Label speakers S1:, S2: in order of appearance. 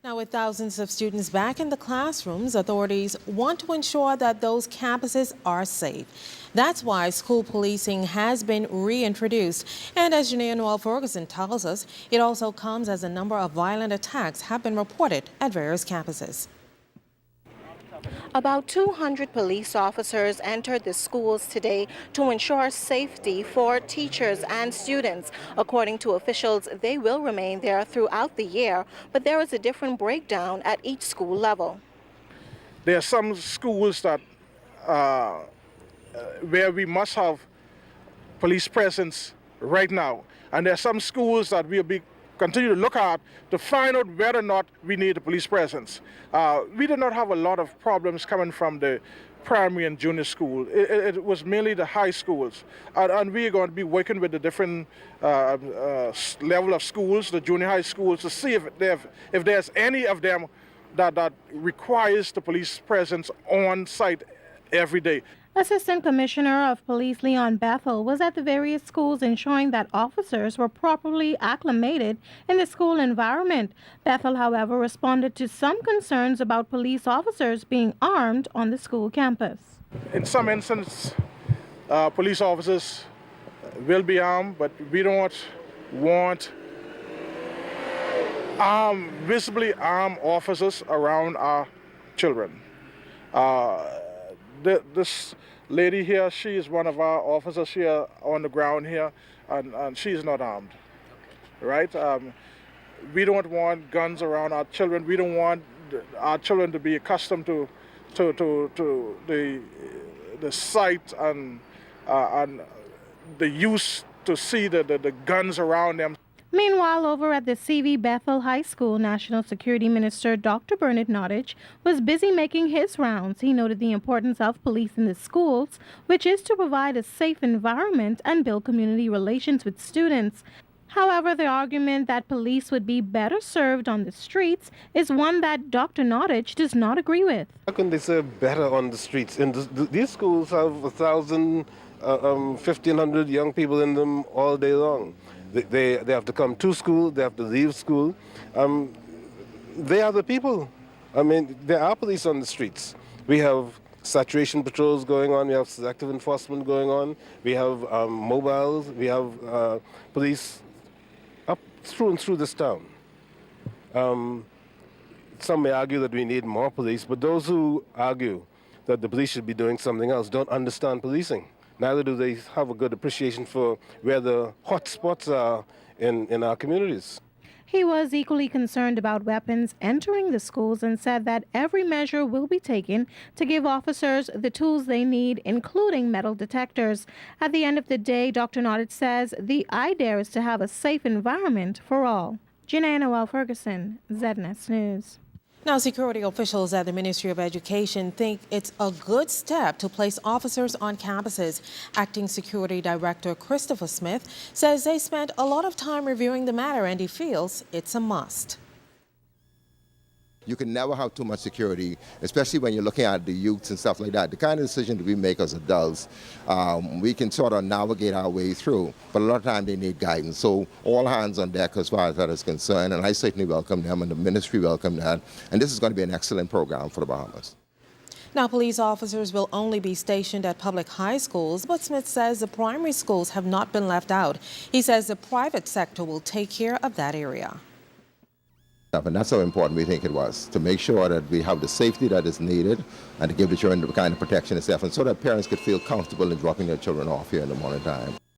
S1: Now, with thousands of students back in the classrooms, authorities want to ensure that those campuses are safe. That's why school policing has been reintroduced. And as Janelle Noel Ferguson tells us, it also comes as a number of violent attacks have been reported at various campuses.
S2: About 200 police officers entered the schools today to ensure safety for teachers and students. According to officials, they will remain there throughout the year, but there is a different breakdown at each school level.
S3: There are some schools that where we must have police presence right now, and there are some schools that we'll be continue to look at to find out whether or not we need a police presence. We did not have a lot of problems coming from the primary and junior school. It was mainly the high schools. And we are going to be working with the different level of schools, the junior high schools, to see if there's any of them that requires the police presence on site every day.
S2: Assistant Commissioner of Police Leon Bethel was at the various schools ensuring that officers were properly acclimated in the school environment. Bethel, however, responded to some concerns about police officers being armed on the school campus.
S3: In some instances, police officers will be armed, but we don't want visibly armed officers around our children. This lady here, she is one of our officers here on the ground here, and she is not armed, right? We don't want guns around our children. We don't want our children to be accustomed to the sight and the use to see the guns around them.
S2: Meanwhile, over at the CV Bethel High School, National Security Minister Dr. Bernard Nottage was busy making his rounds. He noted the importance of police in the schools, which is to provide a safe environment and build community relations with students. However, the argument that police would be better served on the streets is one that Dr. Nottage does not agree with.
S4: How can they serve better on the streets? These schools have 1,000, 1,500 young people in them all day long. They have to come to school, they have to leave school. They are the people. I mean, there are police on the streets. We have saturation patrols going on, we have selective enforcement going on, we have mobiles, we have police up through and through this town. Some may argue that we need more police, but those who argue that the police should be doing something else don't understand policing. Neither do they have a good appreciation for where the hot spots are in our communities.
S2: He was equally concerned about weapons entering the schools and said that every measure will be taken to give officers the tools they need, including metal detectors. At the end of the day, Dr. Nottage says the idea is to have a safe environment for all. Janelle Noel Ferguson, ZNS News.
S1: Now, security officials at the Ministry of Education think it's a good step to place officers on campuses. Acting Security Director Christopher Smith says they spent a lot of time reviewing the matter and he feels it's a must.
S5: You can never have too much security, especially when you're looking at the youths and stuff like that. The kind of decision that we make as adults, we can sort of navigate our way through, but a lot of time they need guidance. So all hands on deck as far as that is concerned, and I certainly welcome them, and the ministry welcome that. And this is going to be an excellent program for the Bahamas.
S1: Now, police officers will only be stationed at public high schools, but Smith says the primary schools have not been left out. He says the private sector will take care of that area.
S5: And that's how important we think it was, to make sure that we have the safety that is needed and to give the children the kind of protection and stuff, and so that parents could feel comfortable in dropping their children off here in the morning time.